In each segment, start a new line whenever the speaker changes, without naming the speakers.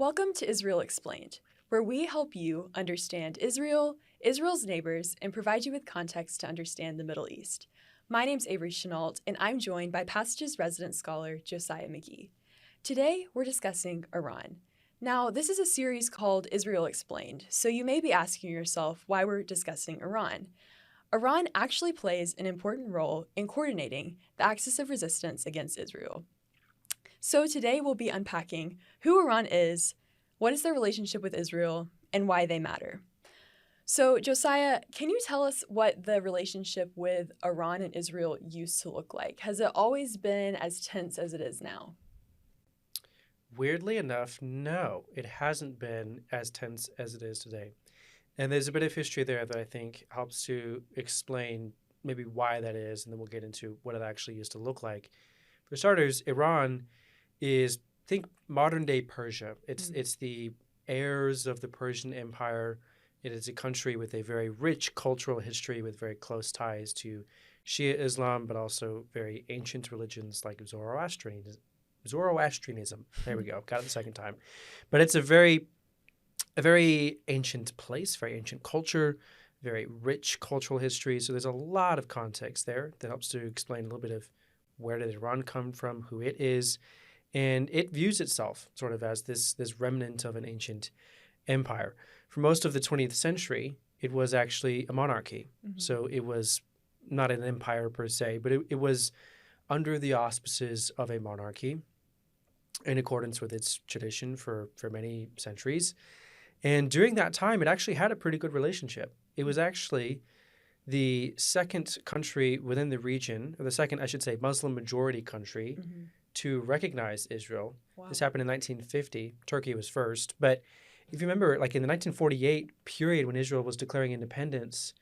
Welcome to Israel Explained, where we help you understand Israel, Israel's neighbors, and provide you with context to understand the Middle East. My name's Avery Chenault, and I'm joined by Passage's resident scholar, Josiah McGee. Today, we're discussing Iran. Now, this is a series called Israel Explained, so you may be asking yourself why we're discussing Iran. Iran actually plays an important role in coordinating the axis of resistance against Israel. So today we'll be unpacking who Iran is, what is their relationship with Israel, and why they matter. So Josiah, can you tell us what the relationship with Iran and Israel used to look like? Has it always been as tense as it is now?
Weirdly enough, no, it hasn't been as tense as it is today. And there's a bit of history there that I think helps to explain maybe why that is, and then we'll get into what it actually used to look like. For starters, Iran is, think modern day Persia. It's the heirs of the Persian Empire. It is a country with a very rich cultural history with very close ties to Shia Islam, but also very ancient religions like Zoroastrianism. There we go. Got it the second time. But it's a very ancient place, very ancient culture, very rich cultural history. So there's a lot of context there that helps to explain a little bit of where did Iran come from, who it is. And it views itself sort of as this remnant of an ancient empire. For most of the 20th century, it was actually a monarchy. Mm-hmm. So it was not an empire per se, but it was under the auspices of a monarchy in accordance with its tradition for many centuries. And during that time, it actually had a pretty good relationship. It was actually the second country within the region, or the second, I should say, Muslim majority country to recognize Israel. Wow. This happened in 1950. Turkey was first. But if you remember, like in the 1948 period when Israel was declaring independence,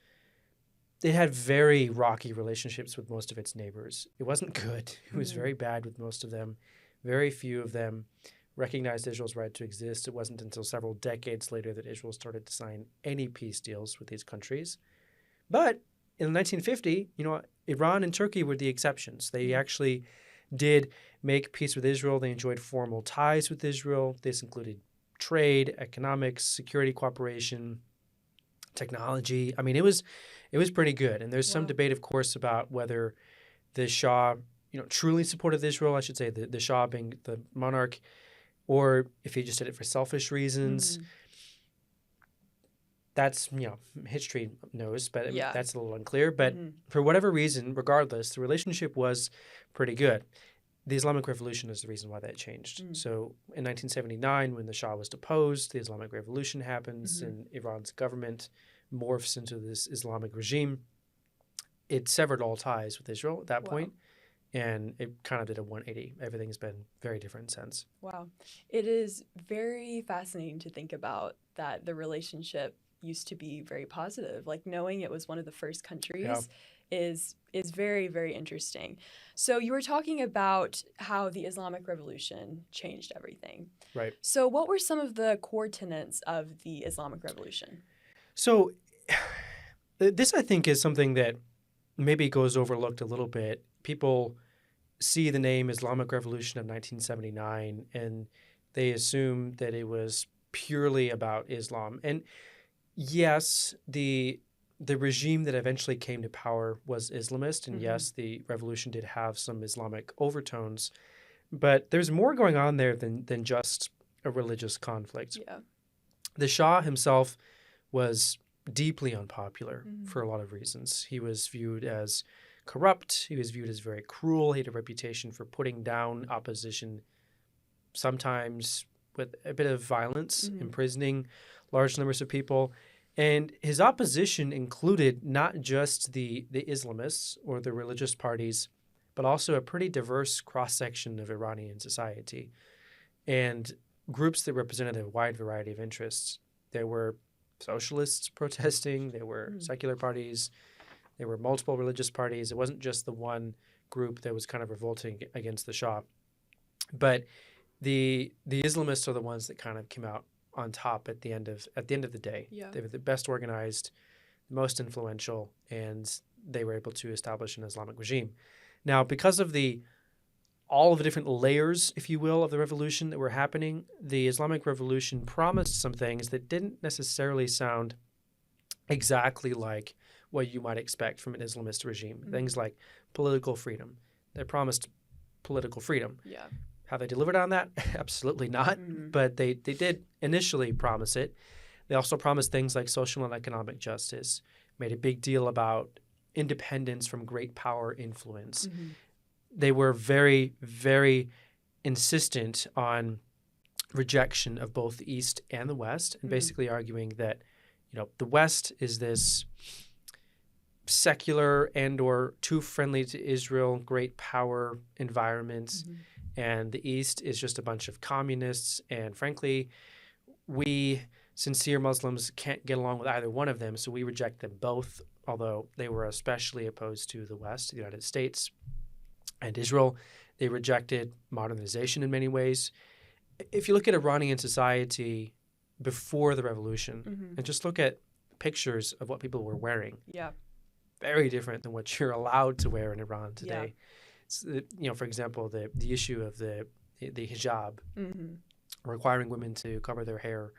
it had very rocky relationships with most of its neighbors. It wasn't good. It was very bad with most of them. Very few of them recognized Israel's right to exist. It wasn't until several decades later that Israel started to sign any peace deals with these countries. But in 1950, Iran and Turkey were the exceptions. They actually did make peace with Israel. They enjoyed formal ties with Israel. This included trade, economics, security cooperation, technology. I mean, it was pretty good. And there's some debate, of course, about whether the Shah, truly supported Israel, I should say, the Shah being the monarch, or if he just did it for selfish reasons. That's, history knows, but that's a little unclear. But for whatever reason, regardless, the relationship was pretty good. The Islamic Revolution is the reason why that changed. So in 1979, when the Shah was deposed, the Islamic Revolution happens and Iran's government morphs into this Islamic regime. It severed all ties with Israel at that point. And it kind of did a 180. Everything's been very different since.
Wow. It is very fascinating to think about that the relationship used to be very positive. Like knowing it was one of the first countries is very, very interesting. So you were talking about how the Islamic Revolution changed everything.
Right.
So what were some of the core tenets of the Islamic Revolution?
So this, I think, is something that maybe goes overlooked a little bit. People see the name Islamic Revolution of 1979 and they assume that it was purely about Islam. And yes, the regime that eventually came to power was Islamist, and yes, the revolution did have some Islamic overtones, but there's more going on there than just a religious conflict. Yeah. The Shah himself was deeply unpopular for a lot of reasons. He was viewed as corrupt. He was viewed as very cruel. He had a reputation for putting down opposition, sometimes with a bit of violence, imprisoning large numbers of people. And his opposition included not just the Islamists or the religious parties, but also a pretty diverse cross-section of Iranian society and groups that represented a wide variety of interests. There were socialists protesting. There were secular parties. There were multiple religious parties. It wasn't just the one group that was kind of revolting against the Shah. But the Islamists are the ones that kind of came out on top at the end of the day. Yeah. They were the best organized, the most influential, and they were able to establish an Islamic regime. Now, because of the all of the different layers, if you will, of the revolution that were happening, the Islamic Revolution promised some things that didn't necessarily sound exactly like what you might expect from an Islamist regime.
Mm-hmm.
Things like political freedom. They promised political freedom.
Yeah.
Have they delivered on that? Absolutely not.
Mm-hmm.
But they did initially promise it. They also promised things like social and economic justice, made a big deal about independence from great power influence.
Mm-hmm.
They were very, very insistent on rejection of both the East and the West, and basically arguing that, the West is this secular and or too friendly to Israel, great power environment, and the East is just a bunch of communists. And frankly, we sincere Muslims can't get along with either one of them, so we reject them both, although they were especially opposed to the West, the United States, and Israel. They rejected modernization in many ways. If you look at Iranian society before the revolution and just look at pictures of what people were wearing, very different than what you're allowed to wear in Iran today. For example, the issue of the hijab, requiring women to cover their hair,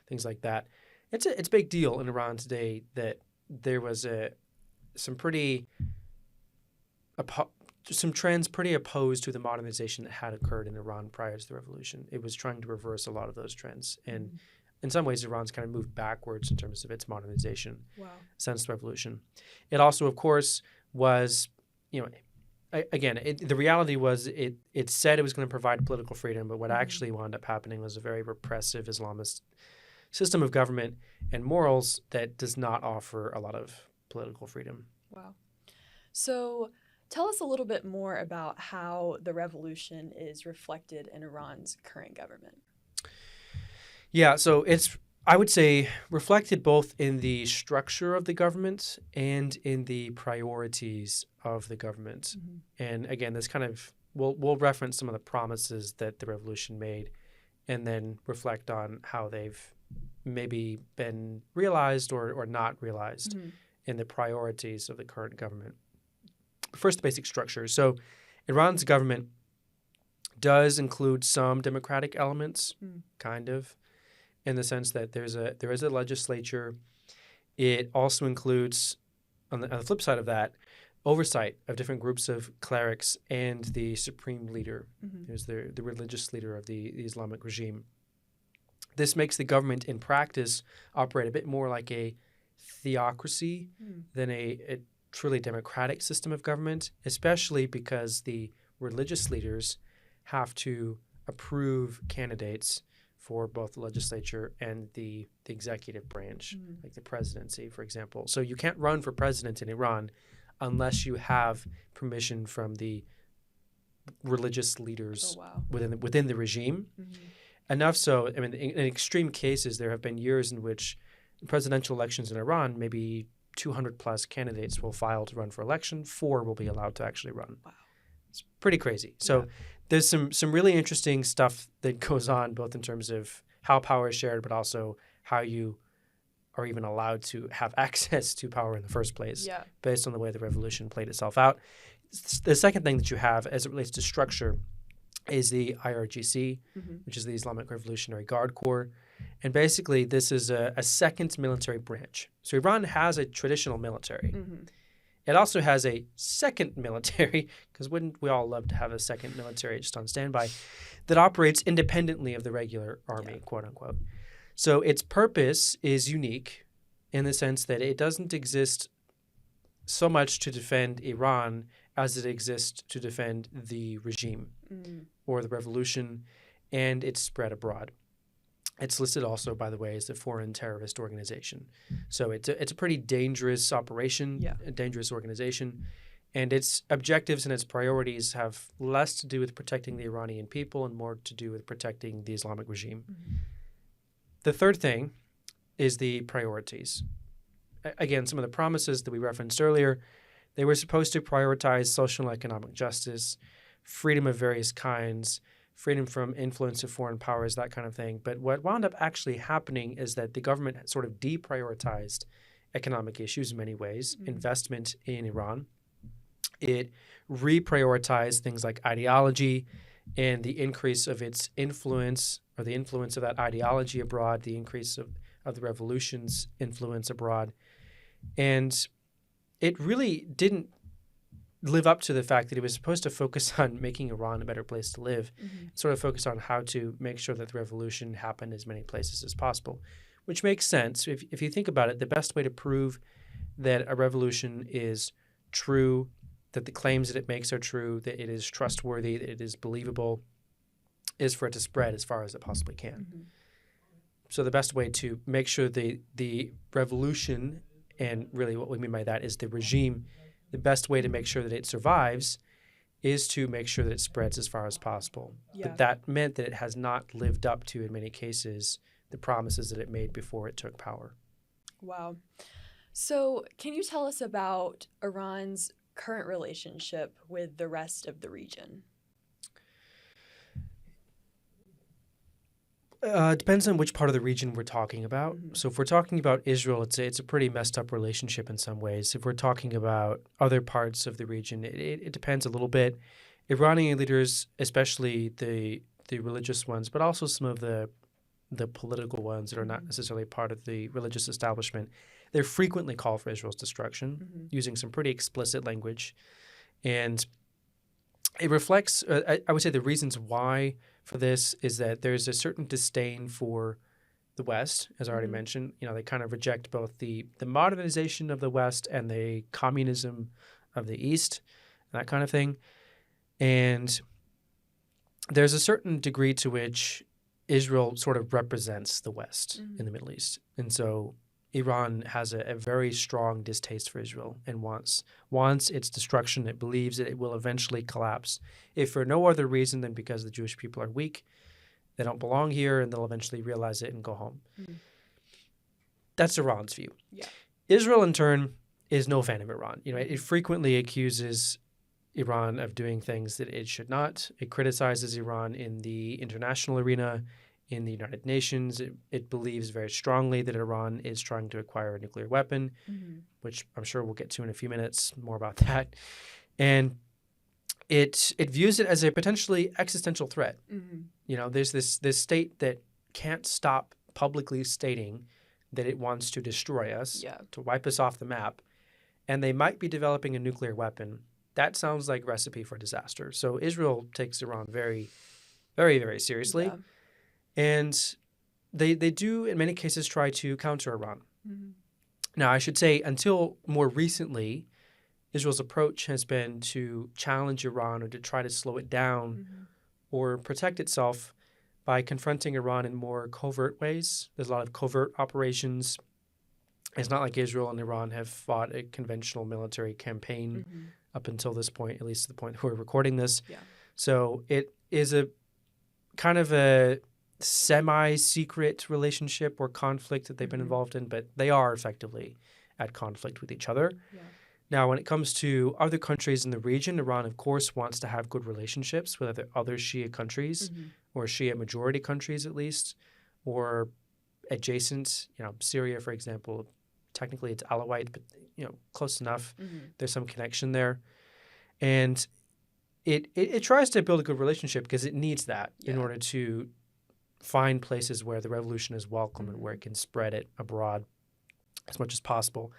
things like that. It's a big deal in Iran today that there was some trends pretty opposed to the modernization that had occurred in Iran prior to the revolution. It was trying to reverse a lot of those trends. And in some ways, Iran's kind of moved backwards in terms of its modernization since the revolution. It also, of course, was, the reality was it said it was going to provide political freedom, but what actually wound up happening was a very repressive Islamist system of government and morals that does not offer a lot of political freedom.
Wow. So tell us a little bit more about how the revolution is reflected in Iran's current government.
Yeah, so it's, I would say, reflected both in the structure of the government and in the priorities of the government. And again, this kind of, we'll reference some of the promises that the revolution made and then reflect on how they've maybe been realized or not realized in the priorities of the current government. First, the basic structure. So Iran's government does include some democratic elements, kind of, in the sense that there is a legislature. It also includes, on the flip side of that, oversight of different groups of clerics and the supreme leader, who's the religious leader of the Islamic regime. This makes the government in practice operate a bit more like a theocracy than a truly democratic system of government, especially because the religious leaders have to approve candidates for both the legislature and the executive branch, like the presidency, for example. So you can't run for president in Iran unless you have permission from the religious leaders within the regime. Enough so, I mean, in extreme cases, there have been years in which presidential elections in Iran, maybe 200 plus candidates will file to run for election. 4 will be allowed to actually run. Wow. It's pretty crazy. So there's some really interesting stuff that goes on, both in terms of how power is shared, but also how you are even allowed to have access to power in the first place, based on the way the revolution played itself out. The second thing that you have as it relates to structure is the IRGC, which is the Islamic Revolutionary Guard Corps. And basically, this is a second military branch. So Iran has a traditional military. It also has a second military, because wouldn't we all love to have a second military just on standby, that operates independently of the regular army, quote unquote. So its purpose is unique in the sense that it doesn't exist so much to defend Iran as it exists to defend the regime or the revolution and its spread abroad. It's listed also, by the way, as a foreign terrorist organization. So it's a pretty dangerous operation, a dangerous organization. And its objectives and its priorities have less to do with protecting the Iranian people and more to do with protecting the Islamic regime. The third thing is the priorities. Again, some of the promises that we referenced earlier, they were supposed to prioritize social and economic justice, freedom of various kinds, freedom from influence of foreign powers, that kind of thing. But what wound up actually happening is that the government sort of deprioritized economic issues in many ways, investment in Iran, It reprioritized things like ideology and the increase of its influence, or the influence of that ideology abroad, the increase of the revolution's influence abroad. And it really didn't live up to the fact that it was supposed to focus on making Iran a better place to live, sort of focus on how to make sure that the revolution happened as many places as possible, which makes sense. If you think about it, the best way to prove that a revolution is true, that the claims that it makes are true, that it is trustworthy, that it is believable, is for it to spread as far as it possibly can. So the best way to make sure the revolution, and really what we mean by that is the regime, the best way to make sure that it survives is to make sure that it spreads as far as possible.
Yeah.
But that meant that it has not lived up to, in many cases, the promises that it made before it took power.
Wow. So can you tell us about Iran's current relationship with the rest of the region?
Depends on which part of the region we're talking about. So if we're talking about Israel, it's a pretty messed up relationship in some ways. If we're talking about other parts of the region, it depends a little bit. Iranian leaders, especially the religious ones, but also some of the political ones that are not necessarily part of the religious establishment, they frequently call for Israel's destruction, using some pretty explicit language. And it reflects, I would say the reasons why for this is that there's a certain disdain for the West, as I already mentioned. You know, they kind of reject both the modernization of the West and the communism of the East, that kind of thing. And there's a certain degree to which Israel sort of represents the West in the Middle East. And so Iran has a very strong distaste for Israel and wants its destruction. It believes that it will eventually collapse, if for no other reason than because the Jewish people are weak, they don't belong here, and they'll eventually realize it and go home. That's Iran's view.
Yeah.
Israel, in turn, is no fan of Iran. You know, it frequently accuses Iran of doing things that it should not. It criticizes Iran in the international arena, in the United Nations. It believes very strongly that Iran is trying to acquire a nuclear weapon, which I'm sure we'll get to in a few minutes, more about that. And it views it as a potentially existential threat. You know, there's this state that can't stop publicly stating that it wants to destroy us, to wipe us off the map, and they might be developing a nuclear weapon. That sounds like recipe for disaster. So Israel takes Iran very, very, very seriously.
Yeah.
And they do, in many cases, try to counter Iran. Now, I should say, until more recently, Israel's approach has been to challenge Iran or to try to slow it down or protect itself by confronting Iran in more covert ways. There's a lot of covert operations. It's not like Israel and Iran have fought a conventional military campaign up until this point, at least to the point where we're recording this.
Yeah.
So it is a kind of a semi-secret relationship or conflict that they've been involved in, but they are effectively at conflict with each other.
Yeah.
Now, when it comes to other countries in the region, Iran, of course, wants to have good relationships with other Shia countries or Shia majority countries, at least, or adjacent, you know, Syria, for example. Technically, it's Alawite, but, you know, close enough. There's some connection there. And it tries to build a good relationship because it needs that in order to find places where the revolution is welcome and where it can spread it abroad as much as possible.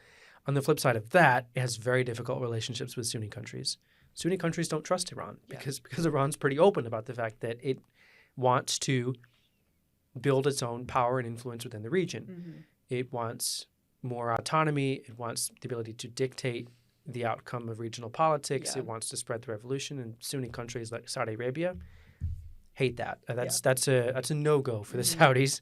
On the flip side of that, it has very difficult relationships with Sunni countries. Sunni countries don't trust Iran because Iran's pretty open about the fact that it wants to build its own power and influence within the region. It wants more autonomy. It wants the ability to dictate the outcome of regional politics. It wants to spread the revolution. And Sunni countries like Saudi Arabia hate that. That's a no-go for the Saudis.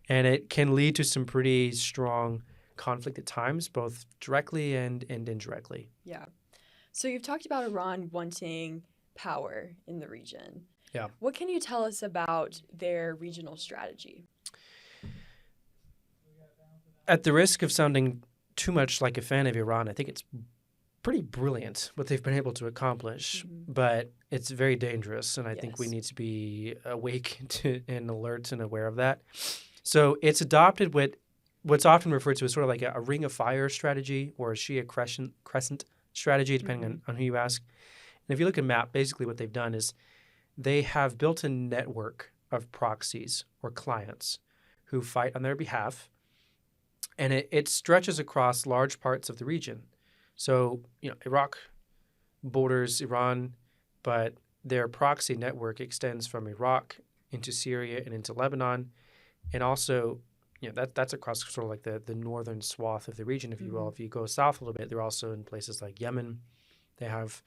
And it can lead to some pretty strong conflict at times, both directly and indirectly.
Yeah. So you've talked about Iran wanting power in the region.
Yeah.
What can you tell us about their regional strategy?
At the risk of sounding too much like a fan of Iran, I think it's pretty brilliant what they've been able to accomplish, but it's very dangerous, and I think we need to be awake to and alert and aware of that. So it's adopted what's often referred to as sort of like a ring of fire strategy or a Shia crescent strategy, depending on who you ask. And if you look at MAP, basically what they've done is they have built a network of proxies or clients who fight on their behalf, and it stretches across large parts of the region. So, Iraq borders Iran, but their proxy network extends from Iraq into Syria and into Lebanon, and also, that's across sort of like the northern swath of the region, if you will. If you go south a little bit, they're also in places like Yemen. They have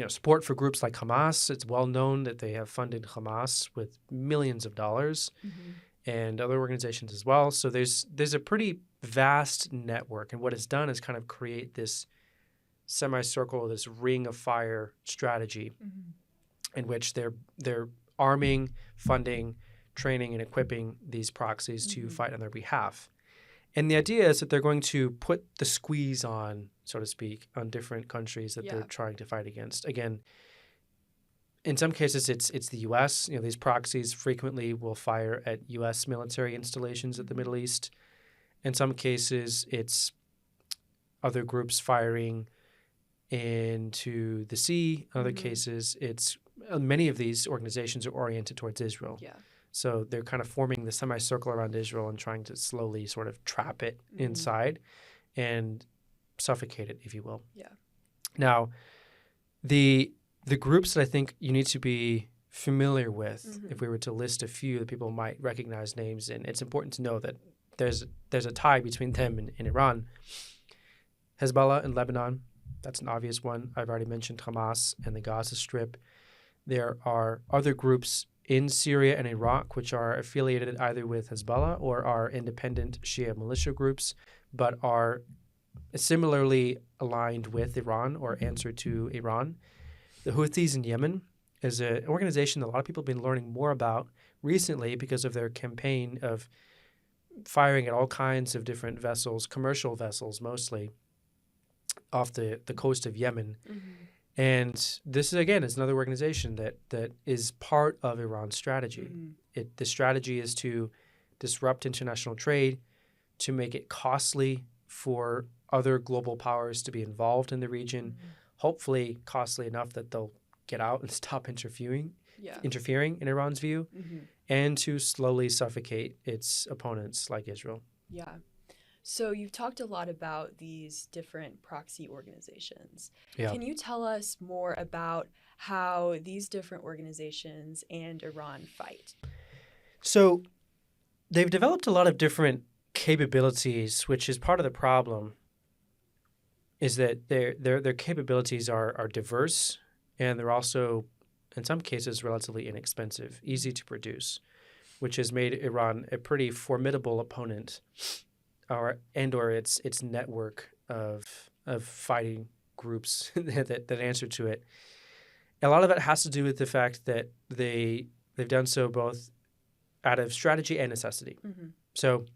support for groups like Hamas. It's well known that they have funded Hamas with millions of dollars and other organizations as well. So there's a pretty vast network. And what it's done is kind of create this semicircle, this ring of fire strategy in which they're arming, funding, training, and equipping these proxies to fight on their behalf. And the idea is that they're going to put the squeeze on, so to speak, on different countries that they're trying to fight against. Again, in some cases, it's the U.S. These proxies frequently will fire at U.S. military installations at the Middle East. In some cases, it's other groups firing into the sea. In other cases, it's many of these organizations are oriented towards Israel.
Yeah.
So they're kind of forming the semicircle around Israel and trying to slowly sort of trap it inside and suffocate it, if you will.
Yeah.
Now, the groups that I think you need to be familiar with, if we were to list a few that people might recognize names in, it's important to know that there's a tie between them and Iran. Hezbollah in Lebanon, that's an obvious one. I've already mentioned Hamas and the Gaza Strip. There are other groups in Syria and Iraq, which are affiliated either with Hezbollah or are independent Shia militia groups, but are similarly aligned with Iran or answer to Iran. The Houthis in Yemen is an organization that a lot of people have been learning more about recently because of their campaign of firing at all kinds of different vessels, commercial vessels mostly, off the coast of Yemen. And this is another organization that is part of Iran's strategy. The strategy is to disrupt international trade, to make it costly for other global powers to be involved in the region, hopefully costly enough that they'll get out and stop interfering in Iran's view, and to slowly suffocate its opponents like Israel.
Yeah. So you've talked a lot about these different proxy organizations.
Yeah.
Can you tell us more about how these different organizations and Iran fight?
So they've developed a lot of different capabilities, which is part of the problem, is that their capabilities are diverse, and they're also, in some cases, relatively inexpensive, easy to produce, which has made Iran a pretty formidable opponent or its network of fighting groups that answer to it. A lot of it has to do with the fact that they've done so both out of strategy and necessity. So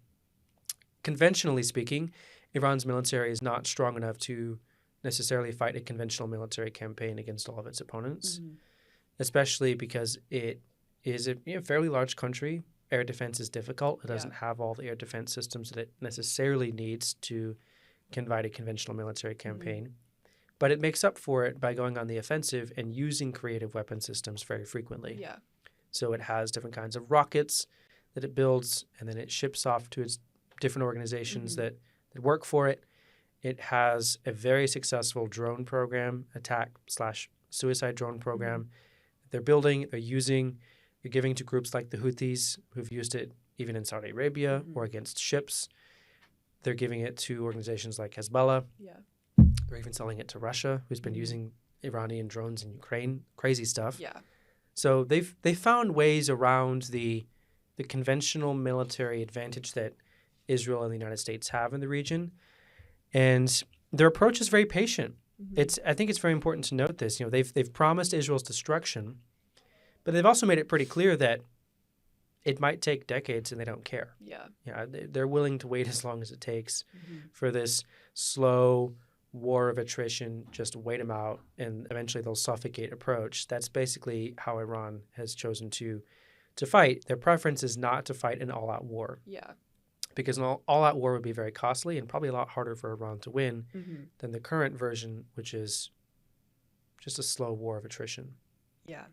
conventionally speaking, Iran's military is not strong enough to necessarily fight a conventional military campaign against all of its opponents, especially because it is a fairly large country. Air defense is difficult. It doesn't have all the air defense systems that it necessarily needs to fight a conventional military campaign. But it makes up for it by going on the offensive and using creative weapon systems very frequently.
Yeah.
So it has different kinds of rockets that it builds, and then it ships off to its different organizations that work for it. It has a very successful drone program, attack/suicide drone program. They're building, they're using. You're giving to groups like the Houthis, who've used it even in Saudi Arabia or against ships. They're giving it to organizations like Hezbollah.
Yeah.
They're even selling it to Russia, who's been using Iranian drones in Ukraine. Crazy stuff.
Yeah.
So they've found ways around the conventional military advantage that Israel and the United States have in the region. And their approach is very patient. I think it's very important to note this. They've promised Israel's destruction, but they've also made it pretty clear that it might take decades and they don't care.
Yeah.
They're willing to wait as long as it takes for this slow war of attrition, just wait them out, and eventually they'll suffocate approach. That's basically how Iran has chosen to fight. Their preference is not to fight an all-out war.
Yeah.
because an all-out war would be very costly and probably a lot harder for Iran to win than the current version, which is just a slow war of attrition.
Yeah.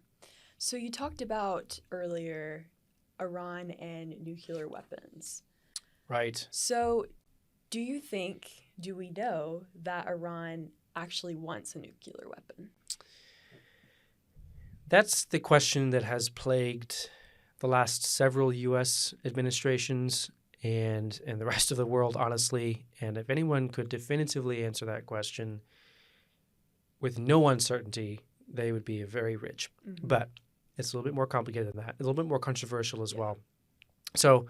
So you talked about earlier Iran and nuclear weapons.
Right.
So do we know that Iran actually wants a nuclear weapon?
That's the question that has plagued the last several U.S. administrations and the rest of the world, honestly. And if anyone could definitively answer that question with no uncertainty, they would be very rich. But it's a little bit more complicated than that. A little bit more controversial as well. So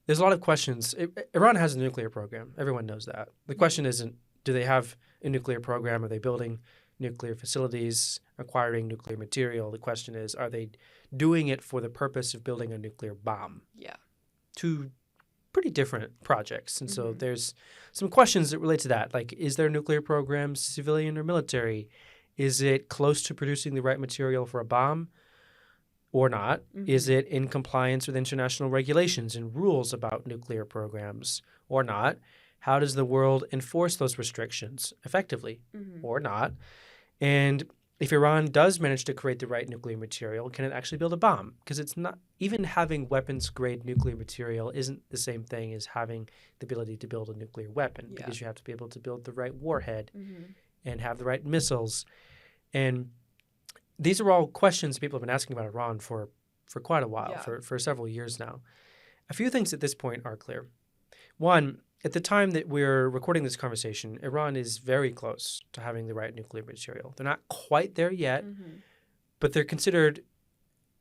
there's a lot of questions. Iran has a nuclear program. Everyone knows that. The question isn't, do they have a nuclear program? Are they building nuclear facilities, acquiring nuclear material? The question is, are they doing it for the purpose of building a nuclear bomb?
Yeah.
Two pretty different projects. And so there's some questions that relate to that. Like, is their nuclear program civilian or military? Is it close to producing the right material for a bomb or not? Is it in compliance with international regulations and rules about nuclear programs or not? How does the world enforce those restrictions effectively or not? And if Iran does manage to create the right nuclear material, can it actually build a bomb? Because it's not, even having weapons-grade nuclear material isn't the same thing as having the ability to build a nuclear weapon, because you have to be able to build the right warhead and have the right missiles. And these are all questions people have been asking about Iran for quite a while, for several years now. A few things at this point are clear. One, at the time that we're recording this conversation, Iran is very close to having the right nuclear material. They're not quite there yet, but they're considered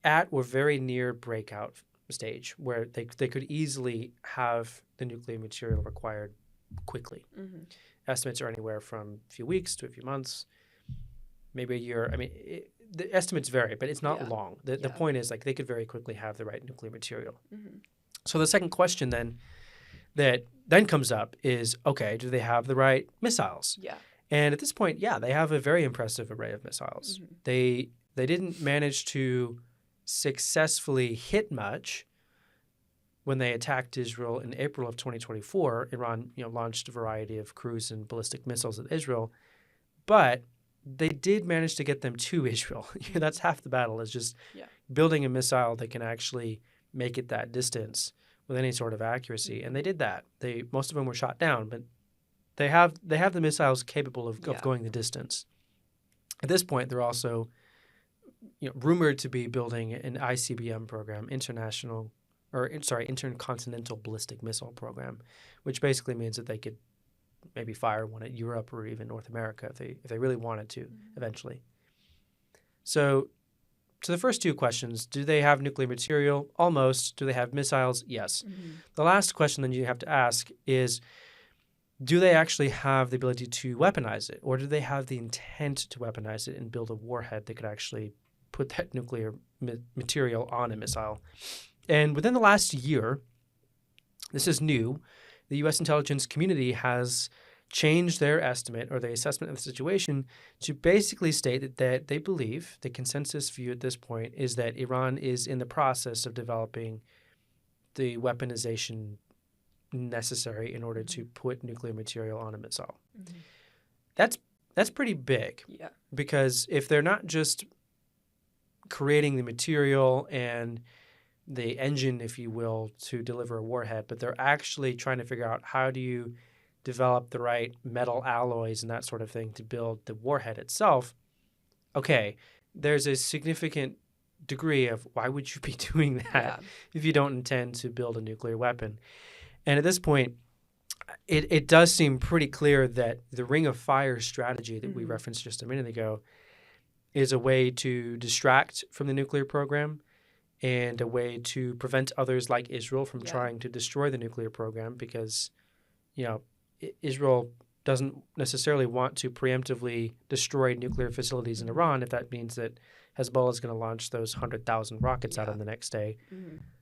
at or very near breakout stage, where they could easily have the nuclear material required quickly. Estimates are anywhere from a few weeks to a few months, maybe a year. I mean, the estimates vary, but it's not long. The point is, like, they could very quickly have the right nuclear material. So the second question that then comes up is, okay, do they have the right missiles?
Yeah.
And at this point, they have a very impressive array of missiles. They didn't manage to successfully hit much when they attacked Israel in April of 2024. Iran, launched a variety of cruise and ballistic missiles at Israel, but they did manage to get them to Israel. That's half the battle, is just building a missile that can actually make it that distance with any sort of accuracy. And they did that. Most of them were shot down, but they have the missiles capable of going the distance. At this point, they're also rumored to be building an ICBM program, intercontinental ballistic missile program, which basically means that they could maybe fire one at Europe or even North America if they really wanted to eventually. So to the first two questions, do they have nuclear material? Almost. Do they have missiles? Yes. The last question then you have to ask is, do they actually have the ability to weaponize it? Or do they have the intent to weaponize it and build a warhead that could actually put that nuclear material on a missile? And within the last year, this is new, the U.S. intelligence community has changed their estimate or their assessment of the situation to basically state that they believe, the consensus view at this point is that Iran is in the process of developing the weaponization necessary in order to put nuclear material on a missile. That's pretty big, because if they're not just creating the material and the engine, if you will, to deliver a warhead, but they're actually trying to figure out how do you develop the right metal alloys and that sort of thing to build the warhead itself. Okay, there's a significant degree of why would you be doing that if you don't intend to build a nuclear weapon? And at this point, it does seem pretty clear that the ring of fire strategy that we referenced just a minute ago is a way to distract from the nuclear program and a way to prevent others like Israel from trying to destroy the nuclear program, because, Israel doesn't necessarily want to preemptively destroy nuclear facilities in Iran if that means that Hezbollah is going to launch those 100,000 rockets at them the next day.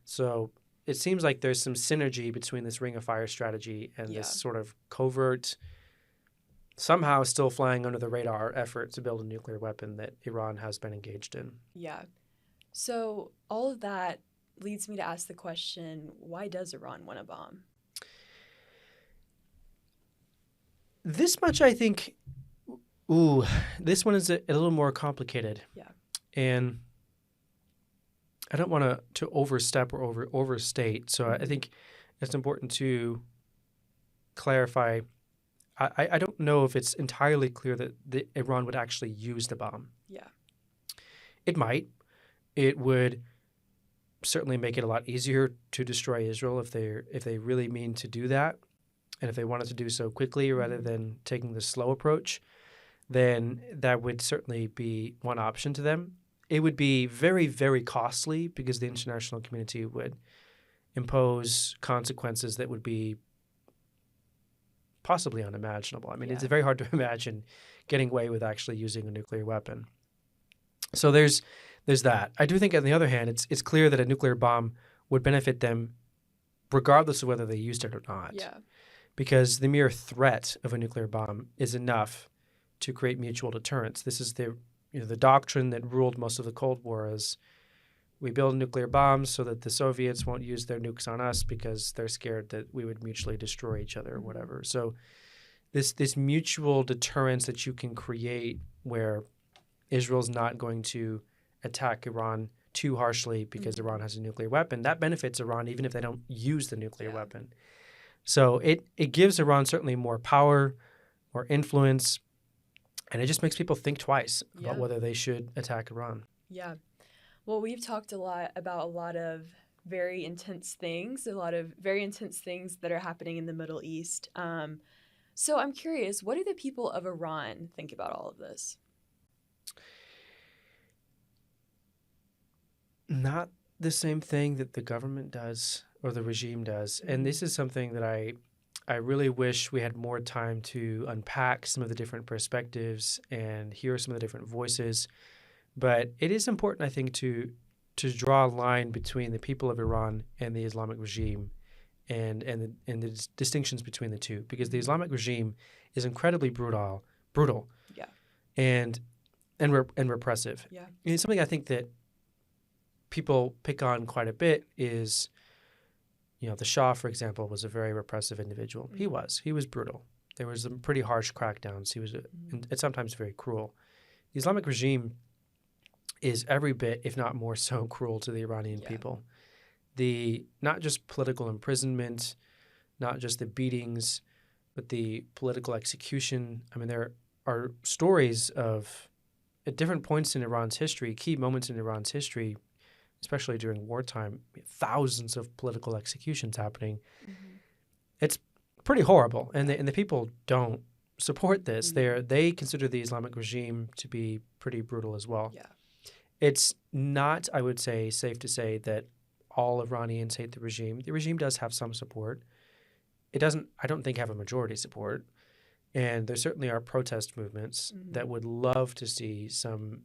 So it seems like there's some synergy between this ring of fire strategy and this sort of covert, somehow still flying under the radar effort to build a nuclear weapon that Iran has been engaged in.
Yeah. So all of that leads me to ask the question, why does Iran want a bomb?
This much, I think, ooh, this one is a little more complicated.
Yeah.
And I don't want to overstep or overstate. So I think it's important to clarify. I don't know if it's entirely clear that Iran would actually use the bomb.
Yeah.
It might. It would certainly make it a lot easier to destroy Israel if they really mean to do that, and if they wanted to do so quickly rather than taking the slow approach, then that would certainly be one option to them. It would be very, very costly because the international community would impose consequences that would be possibly unimaginable. I mean, it's very hard to imagine getting away with actually using a nuclear weapon. So there's that. I do think, on the other hand, it's clear that a nuclear bomb would benefit them regardless of whether they used it or not.
Yeah.
Because the mere threat of a nuclear bomb is enough to create mutual deterrence. This is the doctrine that ruled most of the Cold War is we build nuclear bombs so that the Soviets won't use their nukes on us because they're scared that we would mutually destroy each other or whatever. So this mutual deterrence that you can create where Israel's not going to attack Iran too harshly because Iran has a nuclear weapon, that benefits Iran even if they don't use the nuclear weapon. So it gives Iran certainly more power, more influence, and it just makes people think twice about whether they should attack Iran.
Yeah. Well, we've talked a lot about a lot of very intense things that are happening in the Middle East. So I'm curious, what do the people of Iran think about all of this?
Not the same thing that the government does or the regime does. And this is something that I really wish we had more time to unpack some of the different perspectives and hear some of the different voices. But it is important, I think, to draw a line between the people of Iran and the Islamic regime and the distinctions between the two, because the Islamic regime is incredibly brutal, and repressive.
Yeah.
And something I think that people pick on quite a bit is, the Shah, for example, was a very repressive individual. He was brutal. There was some pretty harsh crackdowns. He was and sometimes very cruel. The Islamic regime is every bit, if not more so, cruel to the Iranian people. Not just political imprisonment, not just the beatings, but the political execution. I mean, there are stories of, at different points in Iran's history, key moments in Iran's history, especially during wartime, thousands of political executions happening. It's pretty horrible, and the people don't support this. They consider the Islamic regime to be pretty brutal as well.
Yeah.
It's not, I would say, safe to say that all Iranians hate the regime. The regime does have some support. It doesn't, I don't think, have a majority support. And there certainly are protest movements that would love to see some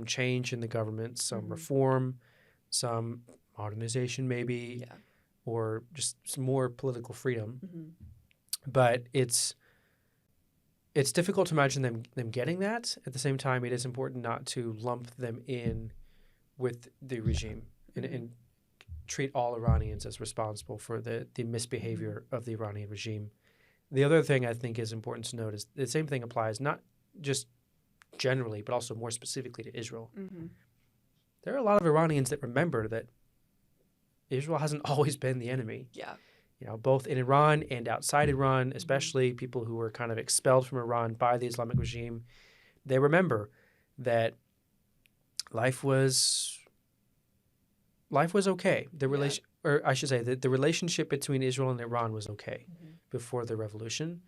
change in the government, some reform, some modernization maybe, or just some more political freedom. But it's difficult to imagine them getting that. At the same time, it is important not to lump them in with the regime and treat all Iranians as responsible for the misbehavior of the Iranian regime. The other thing I think is important to note is the same thing applies not just generally, but also more specifically to Israel. There are a lot of Iranians that remember that Israel hasn't always been the enemy.
Yeah.
Both in Iran and outside Iran, especially people who were kind of expelled from Iran by the Islamic regime, they remember that life was okay. Or I should say that the relationship between Israel and Iran was okay before the revolution.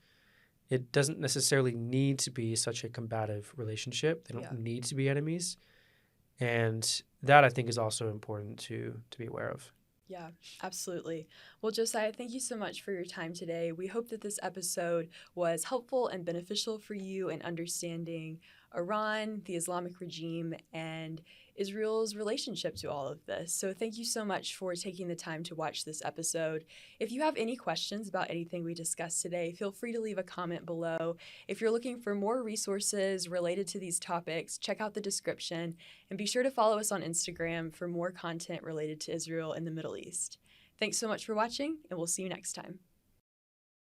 It doesn't necessarily need to be such a combative relationship. They don't need to be enemies. And that, I think, is also important to be aware of.
Yeah, absolutely. Well, Josiah, thank you so much for your time today. We hope that this episode was helpful and beneficial for you in understanding Iran, the Islamic regime, and Israel's relationship to all of this. So thank you so much for taking the time to watch this episode. If you have any questions about anything we discussed today, feel free to leave a comment below. If you're looking for more resources related to these topics, check out the description, and be sure to follow us on Instagram for more content related to Israel and the Middle East. Thanks so much for watching, and we'll see you next time.